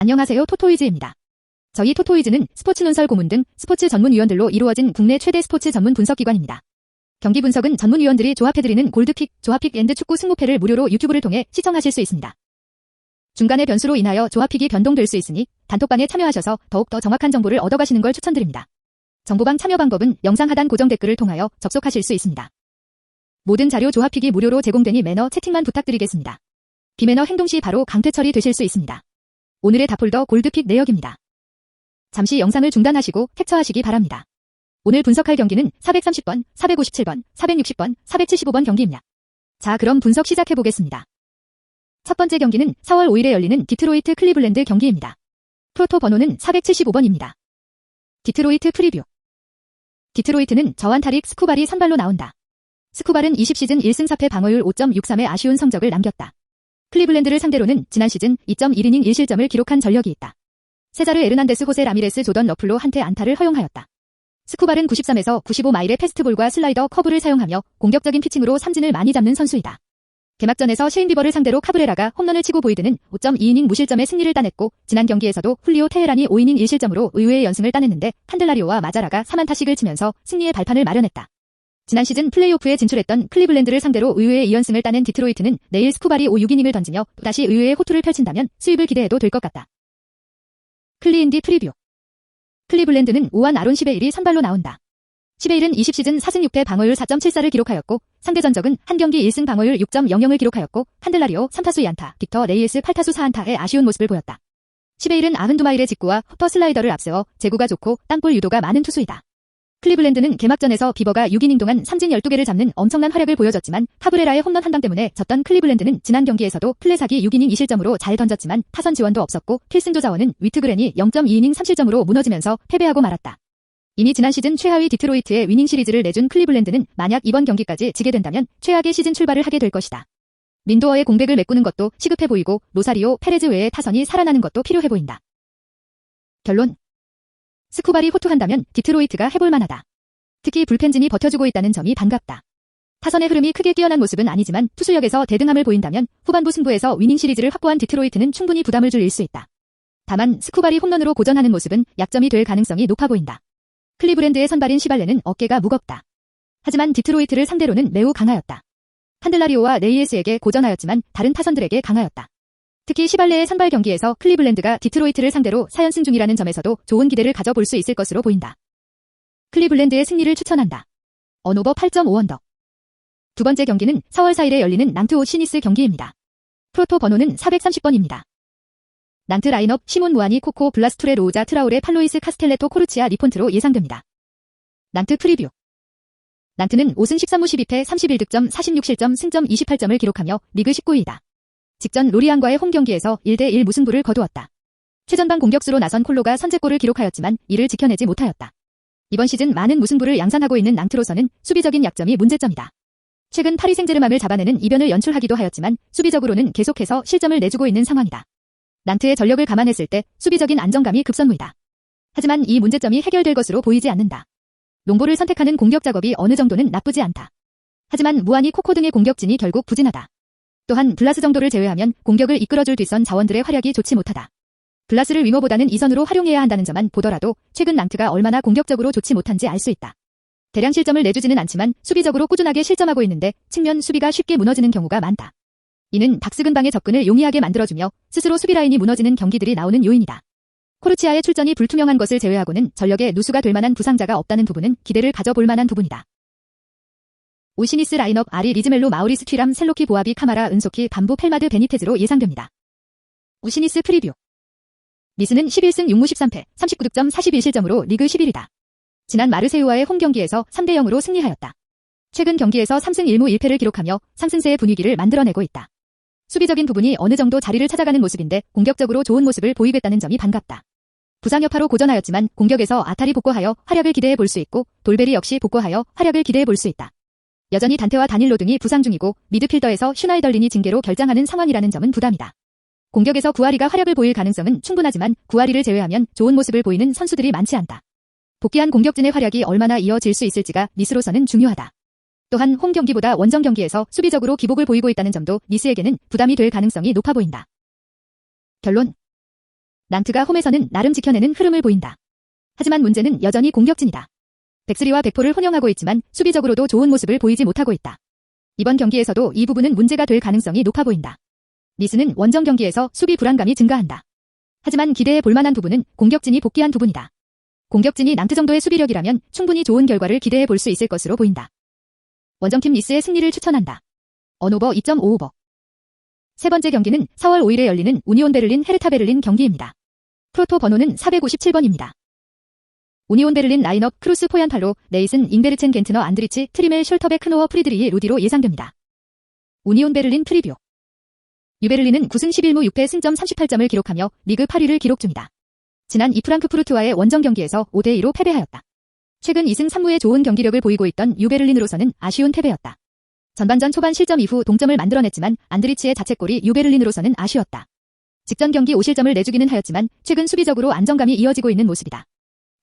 안녕하세요, 토토이즈입니다. 저희 토토이즈는 스포츠 논설 고문 등 스포츠 전문위원들로 이루어진 국내 최대 스포츠 전문 분석기관입니다. 경기 분석은 전문위원들이 조합해드리는 골드픽, 조합픽 앤드 축구 승무패를 무료로 유튜브를 통해 시청하실 수 있습니다. 중간의 변수로 인하여 조합픽이 변동될 수 있으니 단톡방에 참여하셔서 더욱더 정확한 정보를 얻어가시는 걸 추천드립니다. 정보방 참여 방법은 영상 하단 고정 댓글을 통하여 접속하실 수 있습니다. 모든 자료 조합픽이 무료로 제공되니 매너 채팅만 부탁드리겠습니다. 비매너 행동 시 바로 강퇴 처리되실 수 있습니다. 오늘의 다폴더 골드픽 내역입니다. 잠시 영상을 중단하시고 캡처하시기 바랍니다. 오늘 분석할 경기는 430번, 457번, 460번, 475번 경기입니다. 자, 그럼 분석 시작해보겠습니다. 첫 번째 경기는 4월 5일에 열리는 디트로이트 클리블랜드 경기입니다. 프로토 번호는 475번입니다. 디트로이트 프리뷰. 디트로이트는 저완타릭 스쿠발이 선발로 나온다. 스쿠발은 20시즌 1승 4패 방어율 5.63의 아쉬운 성적을 남겼다. 클리블랜드를 상대로는 지난 시즌 2.1이닝 1실점을 기록한 전력이 있다. 세자르 에르난데스 호세 라미레스 조던 러플로 한테 안타를 허용하였다. 스쿠발은 93에서 95마일의 패스트볼과 슬라이더 커브를 사용하며 공격적인 피칭으로 삼진을 많이 잡는 선수이다. 개막전에서 셰인 비버를 상대로 카브레라가 홈런을 치고 보이드는 5.2이닝 무실점의 승리를 따냈고 지난 경기에서도 훌리오 테헤란이 5이닝 1실점으로 의외의 연승을 따냈는데 칸델라리오와 마자라가 3안타씩을 치면서 승리의 발판을 마련했다. 지난 시즌 플레이오프에 진출했던 클리블랜드를 상대로 의외의 2연승을 따낸 디트로이트는 내일 스쿠발이 5-6이닝을 던지며 또다시 의외의 호투를 펼친다면 수입을 기대해도 될 것 같다. 클리인디 프리뷰. 클리블랜드는 5안 아론 시베일이 선발로 나온다. 시베일은 20시즌 4승 6패 방어율 4.74를 기록하였고 상대 전적은 한 경기 1승 방어율 6.00을 기록하였고 칸델라리오 3타수 2안타, 빅터 레이에스 8타수 4안타의 아쉬운 모습을 보였다. 시베일은 92마일의 직구와 허퍼 슬라이더를 앞세워 제구가 좋고 땅볼 유도가 많은 투수이다. 클리블랜드는 개막전에서 비버가 6이닝 동안 삼진 12개를 잡는 엄청난 활약을 보여줬지만 카브레라의 홈런 한 방 때문에 졌던 클리블랜드는 지난 경기에서도 플레사기 6이닝 2실점으로 잘 던졌지만 타선 지원도 없었고 필승조 자원은 위트그렌이 0.2이닝 3실점으로 무너지면서 패배하고 말았다. 이미 지난 시즌 최하위 디트로이트에 위닝 시리즈를 내준 클리블랜드는 만약 이번 경기까지 지게 된다면 최악의 시즌 출발을 하게 될 것이다. 린도어의 공백을 메꾸는 것도 시급해 보이고 로사리오, 페레즈 외의 타선이 살아나는 것도 필요해 보인다. 결론. 스쿠발이 호투한다면 디트로이트가 해볼 만하다. 특히 불펜진이 버텨주고 있다는 점이 반갑다. 타선의 흐름이 크게 뛰어난 모습은 아니지만 투수력에서 대등함을 보인다면 후반부 승부에서 위닝 시리즈를 확보한 디트로이트는 충분히 부담을 줄 수 있다. 다만 스쿠발이 홈런으로 고전하는 모습은 약점이 될 가능성이 높아 보인다. 클리브랜드의 선발인 시발레는 어깨가 무겁다. 하지만 디트로이트를 상대로는 매우 강하였다. 칸델라리오와 레이에스에게 고전하였지만 다른 타선들에게 강하였다. 특히 시발레의 선발 경기에서 클리블랜드가 디트로이트를 상대로 4연승 중이라는 점에서도 좋은 기대를 가져볼 수 있을 것으로 보인다. 클리블랜드의 승리를 추천한다. 언오버 8.5언더. 두 번째 경기는 4월 4일에 열리는 낭트 오시니스 경기입니다. 프로토 번호는 430번입니다. 낭트 라인업 시몬 무아니 코코 블라스투레 로우자 트라우레 팔로이스 카스텔레토 코르치아 리폰트로 예상됩니다. 낭트 프리뷰. 낭트는 5승 13무 12패 31득점 46실점 승점 28점을 기록하며 리그 19위이다. 직전 로리안과의 홈 경기에서 1대1 무승부를 거두었다. 최전방 공격수로 나선 콜로가 선제골을 기록하였지만 이를 지켜내지 못하였다. 이번 시즌 많은 무승부를 양산하고 있는 낭트로서는 수비적인 약점이 문제점이다. 최근 파리 생제르맹을 잡아내는 이변을 연출하기도 하였지만 수비적으로는 계속해서 실점을 내주고 있는 상황이다. 낭트의 전력을 감안했을 때 수비적인 안정감이 급선무이다. 하지만 이 문제점이 해결될 것으로 보이지 않는다. 롱볼을 선택하는 공격 작업이 어느 정도는 나쁘지 않다. 하지만 무아니 코코 등의 공격진이 결국 부진하다. 또한 블라스 정도를 제외하면 공격을 이끌어줄 뒷선 자원들의 활약이 좋지 못하다. 블라스를 윙어보다는 이선으로 활용해야 한다는 점만 보더라도 최근 낭트가 얼마나 공격적으로 좋지 못한지 알 수 있다. 대량 실점을 내주지는 않지만 수비적으로 꾸준하게 실점하고 있는데 측면 수비가 쉽게 무너지는 경우가 많다. 이는 박스근방의 접근을 용이하게 만들어주며 스스로 수비 라인이 무너지는 경기들이 나오는 요인이다. 코르치아의 출전이 불투명한 것을 제외하고는 전력의 누수가 될 만한 부상자가 없다는 부분은 기대를 가져볼 만한 부분이다. 오시니스 라인업 아리 리즈멜로 마우리스 튀람 셀로키 보아비 카마라 은소키 반부 펠마드 베니테즈로 예상됩니다. 오시니스 프리뷰. 리스는 11승 6무 13패 39득점 41실점으로 리그 11위다. 지난 마르세유와의 홈 경기에서 3대0으로 승리하였다. 최근 경기에서 3승 1무 1패를 기록하며 상승세의 분위기를 만들어내고 있다. 수비적인 부분이 어느 정도 자리를 찾아가는 모습인데 공격적으로 좋은 모습을 보이겠다는 점이 반갑다. 부상 여파로 고전하였지만 공격에서 아타리 복구하여 활약을 기대해 볼 수 있고 돌베리 역시 복구하여 활약을 기대해 볼 수 있다. 여전히 단테와 다닐로 등이 부상 중이고 미드필더에서 슈나이덜린이 징계로 결장하는 상황이라는 점은 부담이다. 공격에서 구아리가 활약을 보일 가능성은 충분하지만 구아리를 제외하면 좋은 모습을 보이는 선수들이 많지 않다. 복귀한 공격진의 활약이 얼마나 이어질 수 있을지가 니스로서는 중요하다. 또한 홈 경기보다 원정 경기에서 수비적으로 기복을 보이고 있다는 점도 니스에게는 부담이 될 가능성이 높아 보인다. 결론. 낭트가 홈에서는 나름 지켜내는 흐름을 보인다. 하지만 문제는 여전히 공격진이다. 백스리와 백포를 혼용하고 있지만 수비적으로도 좋은 모습을 보이지 못하고 있다. 이번 경기에서도 이 부분은 문제가 될 가능성이 높아 보인다. 리스는 원정 경기에서 수비 불안감이 증가한다. 하지만 기대해 볼 만한 부분은 공격진이 복귀한 부분이다. 공격진이 낭트 정도의 수비력이라면 충분히 좋은 결과를 기대해 볼 수 있을 것으로 보인다. 원정팀 리스의 승리를 추천한다. 언오버 2.5오버. 세 번째 경기는 4월 5일에 열리는 우니온 베를린 헤르타 베를린 경기입니다. 프로토 번호는 457번입니다. 우니온 베를린 라인업 크루스 포얀팔로, 네이슨 잉베르첸 겐트너 안드리치 트리멜 숄터베 크노어 프리드리히 루디로 예상됩니다. 우니온 베를린 프리뷰. 유베를린은 9승 11무 6패 승점 38점을 기록하며 리그 8위를 기록 중이다. 지난 프랑크푸르트와의 원정 경기에서 5대2로 패배하였다. 최근 2승 3무의 좋은 경기력을 보이고 있던 유베를린으로서는 아쉬운 패배였다. 전반전 초반 실점 이후 동점을 만들어냈지만 안드리치의 자책골이 유베를린으로서는 아쉬웠다. 직전 경기 5실점을 내주기는 하였지만 최근 수비적으로 안정감이 이어지고 있는 모습이다.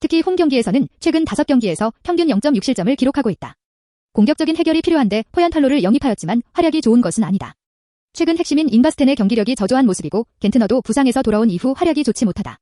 특히 홈 경기에서는 최근 5경기에서 평균 0.6실점을 기록하고 있다. 공격적인 해결이 필요한데 포얀탈로를 영입하였지만 활약이 좋은 것은 아니다. 최근 핵심인 잉바스텐의 경기력이 저조한 모습이고 겐트너도 부상에서 돌아온 이후 활약이 좋지 못하다.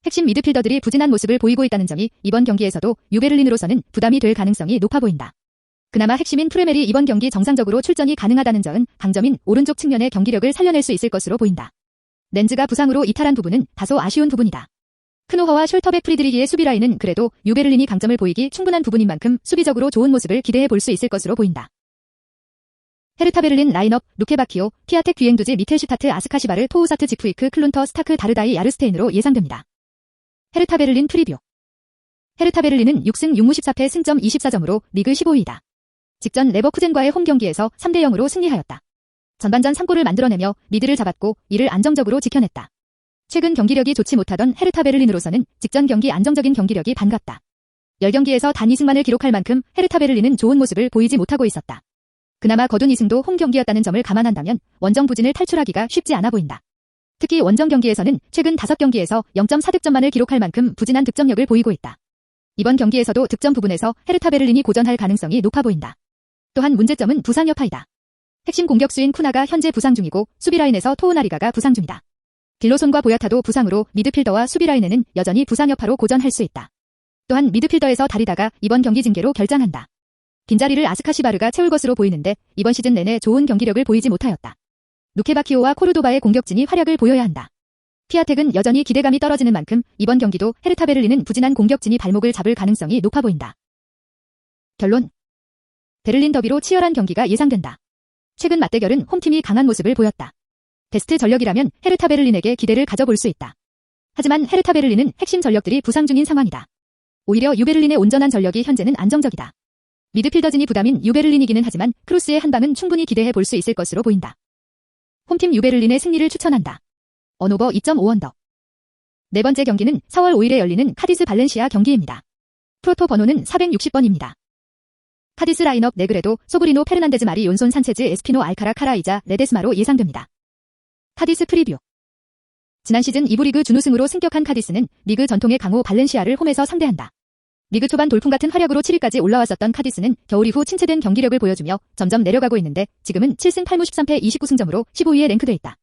핵심 미드필더들이 부진한 모습을 보이고 있다는 점이 이번 경기에서도 유베를린으로서는 부담이 될 가능성이 높아 보인다. 그나마 핵심인 프레멜이 이번 경기 정상적으로 출전이 가능하다는 점은 강점인 오른쪽 측면의 경기력을 살려낼 수 있을 것으로 보인다. 렌즈가 부상으로 이탈한 부분은 다소 아쉬운 부분이다. 크노허와 숄터백 프리드리히의 수비 라인은 그래도 유베를린이 강점을 보이기 충분한 부분인 만큼 수비적으로 좋은 모습을 기대해 볼 수 있을 것으로 보인다. 헤르타 베를린 라인업 루케바키오, 피아텍 귀행두지 미텔슈타트 아스카시바르 토우사트 지프이크 클룬터 스타크 다르다이 야르스테인으로 예상됩니다. 헤르타 베를린 프리뷰. 헤르타 베를린은 6승 6무 14패 승점 24점으로 리그 15위이다. 직전 레버쿠젠과의 홈 경기에서 3대0으로 승리하였다. 전반전 3골을 만들어내며 리드를 잡았고 이를 안정적으로 지켜냈다. 최근 경기력이 좋지 못하던 헤르타 베를린으로서는 직전 경기 안정적인 경기력이 반갑다. 10경기에서 단 2승만을 기록할 만큼 헤르타 베를린은 좋은 모습을 보이지 못하고 있었다. 그나마 거둔 2승도 홈 경기였다는 점을 감안한다면 원정 부진을 탈출하기가 쉽지 않아 보인다. 특히 원정 경기에서는 최근 5경기에서 0.4득점만을 기록할 만큼 부진한 득점력을 보이고 있다. 이번 경기에서도 득점 부분에서 헤르타 베를린이 고전할 가능성이 높아 보인다. 또한 문제점은 부상 여파이다. 핵심 공격수인 쿠나가 현재 부상 중이고 수비라인에서 토우나리가가 부상 중이다. 딜로손과 보야타도 부상으로 미드필더와 수비라인에는 여전히 부상 여파로 고전할 수 있다. 또한 미드필더에서 다리다가 이번 경기 징계로 결장한다. 빈자리를 아스카시바르가 채울 것으로 보이는데 이번 시즌 내내 좋은 경기력을 보이지 못하였다. 루케바키오와 코르도바의 공격진이 활약을 보여야 한다. 피아텍은 여전히 기대감이 떨어지는 만큼 이번 경기도 헤르타 베를린은 부진한 공격진이 발목을 잡을 가능성이 높아 보인다. 결론. 베를린 더비로 치열한 경기가 예상된다. 최근 맞대결은 홈팀이 강한 모습을 보였다. 베스트 전력이라면 헤르타 베를린에게 기대를 가져볼 수 있다. 하지만 헤르타 베를린은 핵심 전력들이 부상 중인 상황이다. 오히려 유베를린의 온전한 전력이 현재는 안정적이다. 미드필더진이 부담인 유베를린이기는 하지만 크루스의 한 방은 충분히 기대해 볼 수 있을 것으로 보인다. 홈팀 유베를린의 승리를 추천한다. 언오버 2.5언더. 네 번째 경기는 4월 5일에 열리는 카디스 발렌시아 경기입니다. 프로토 번호는 460번입니다. 카디스 라인업 네그레도, 소브리노 페르난데즈 마리 용손 산체즈 에스피노 알카라 카라이자 레데스마로 예상됩니다. 카디스 프리뷰. 지난 시즌 2부 리그 준우승으로 승격한 카디스는 리그 전통의 강호 발렌시아를 홈에서 상대한다. 리그 초반 돌풍 같은 활약으로 7위까지 올라왔었던 카디스는 겨울 이후 침체된 경기력을 보여주며 점점 내려가고 있는데 지금은 7승 8무 13패 29승점으로 15위에 랭크돼 있다.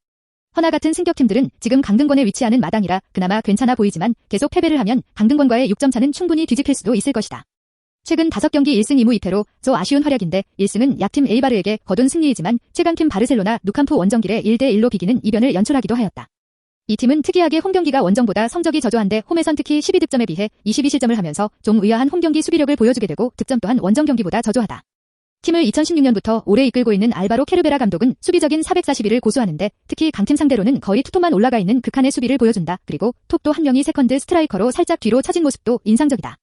허나 같은 승격팀들은 지금 강등권에 위치하는 마당이라 그나마 괜찮아 보이지만 계속 패배를 하면 강등권과의 6점 차는 충분히 뒤집힐 수도 있을 것이다. 최근 5경기 1승 2무 2패로 저 아쉬운 활약인데 1승은 약팀 에이바르에게 거둔 승리이지만 최강팀 바르셀로나 누캄프 원정길에 1대1로 비기는 이변을 연출하기도 하였다. 이 팀은 특이하게 홈경기가 원정보다 성적이 저조한데 홈에선 특히 12득점에 비해 22실점을 하면서 좀 의아한 홈경기 수비력을 보여주게 되고 득점 또한 원정 경기보다 저조하다. 팀을 2016년부터 오래 이끌고 있는 알바로 케르베라 감독은 수비적인 441을 고수하는데 특히 강팀 상대로는 거의 투톱만 올라가 있는 극한의 수비를 보여준다. 그리고 톱도 한 명이 세컨드 스트라이커로 살짝 뒤로 처진 모습도 인상적이다.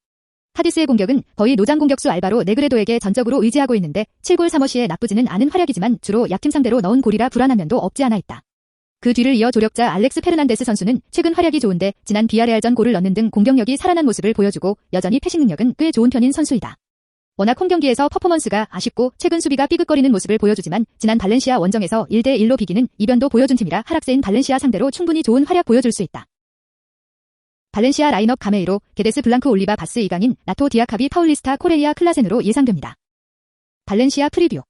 카디스의 공격은 거의 노장 공격수 알바로 네그레도에게 전적으로 의지하고 있는데 7골 3어시에 나쁘지는 않은 활약이지만 주로 약팀 상대로 넣은 골이라 불안한 면도 없지 않아 있다. 그 뒤를 이어 조력자 알렉스 페르난데스 선수는 최근 활약이 좋은데 지난 비아레알전 골을 넣는 등 공격력이 살아난 모습을 보여주고 여전히 패싱 능력은 꽤 좋은 편인 선수이다. 워낙 홈 경기에서 퍼포먼스가 아쉽고 최근 수비가 삐걱거리는 모습을 보여주지만 지난 발렌시아 원정에서 1대1로 비기는 이변도 보여준 팀이라 하락세인 발렌시아 상대로 충분히 좋은 활약 보여줄 수 있다. 발렌시아 라인업 가메이로, 게데스 블랑크 올리바 바스 이강인, 나토 디아카비 파울리스타 코레이아 클라센으로 예상됩니다. 발렌시아 프리뷰.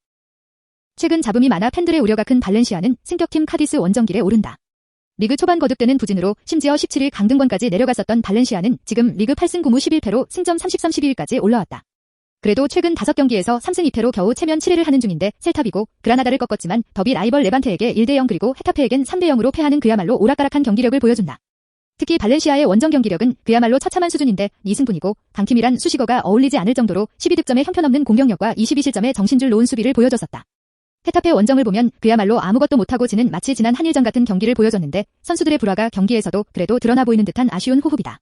최근 잡음이 많아 팬들의 우려가 큰 발렌시아는 승격팀 카디스 원정길에 오른다. 리그 초반 거듭되는 부진으로 심지어 17위 강등권까지 내려갔었던 발렌시아는 지금 리그 8승 9무 11패로 승점 33, 12위까지 올라왔다. 그래도 최근 5경기에서 3승 2패로 겨우 체면 7위를 하는 중인데 셀타비고 그라나다를 꺾었지만 더비 라이벌 레반테에게 1대0 그리고 헤타페에겐 3대0으로 패하는 그야말로 오락가락한 경기력을 보여준다. 특히 발렌시아의 원정 경기력은 그야말로 처참한 수준인데 2승뿐이고 강팀이란 수식어가 어울리지 않을 정도로 12득점의 형편없는 공격력과 22실점의 정신줄 놓은 수비를 보여줬었다. 헤타페 원정을 보면 그야말로 아무것도 못하고 지는 마치 지난 한일전 같은 경기를 보여줬는데 선수들의 불화가 경기에서도 그래도 드러나 보이는 듯한 아쉬운 호흡이다.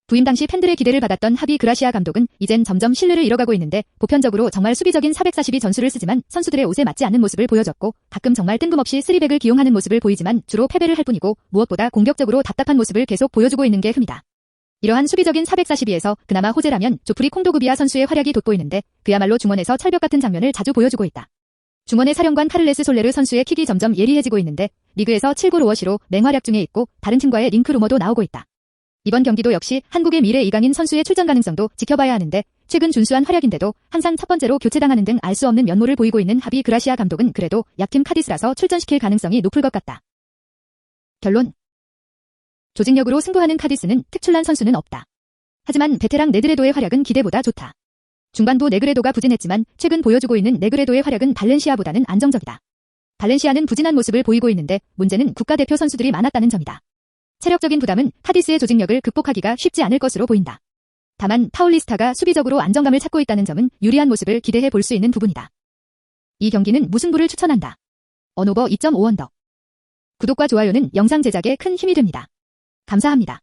부임 당시 팬들의 기대를 받았던 하비 그라시아 감독은 이젠 점점 신뢰를 잃어가고 있는데 보편적으로 정말 수비적인 442 전술을 쓰지만 선수들의 옷에 맞지 않는 모습을 보여줬고 가끔 정말 뜬금없이 3백을 기용하는 모습을 보이지만 주로 패배를 할 뿐이고 무엇보다 공격적으로 답답한 모습을 계속 보여주고 있는 게 흠이다. 이러한 수비적인 442에서 그나마 호재라면 조프리 콩도그비아 선수의 활약이 돋보이는데 그야말로 중원에서 철벽 같은 장면을 자주 보여주고 있다. 중원의 사령관 카를레스 솔레르 선수의 킥이 점점 예리해지고 있는데 리그에서 7골 5어시로 맹활약 중에 있고 다른 팀과의 링크 루머도 나오고 있다. 이번 경기도 역시 한국의 미래 이강인 선수의 출전 가능성도 지켜봐야 하는데 최근 준수한 활약인데도 항상 첫 번째로 교체당하는 등 알 수 없는 면모를 보이고 있는 하비 그라시아 감독은 그래도 약팀 카디스라서 출전시킬 가능성이 높을 것 같다. 결론. 조직력으로 승부하는 카디스는 특출난 선수는 없다. 하지만 베테랑 네그레도의 활약은 기대보다 좋다. 중반부 네그레도가 부진했지만 최근 보여주고 있는 네그레도의 활약은 발렌시아보다는 안정적이다. 발렌시아는 부진한 모습을 보이고 있는데 문제는 국가대표 선수들이 많았다는 점이다. 체력적인 부담은 카디스의 조직력을 극복하기가 쉽지 않을 것으로 보인다. 다만 파울리스타가 수비적으로 안정감을 찾고 있다는 점은 유리한 모습을 기대해 볼 수 있는 부분이다. 이 경기는 무승부를 추천한다. 언오버 2.5언더. 구독과 좋아요는 영상 제작에 큰 힘이 됩니다. 감사합니다.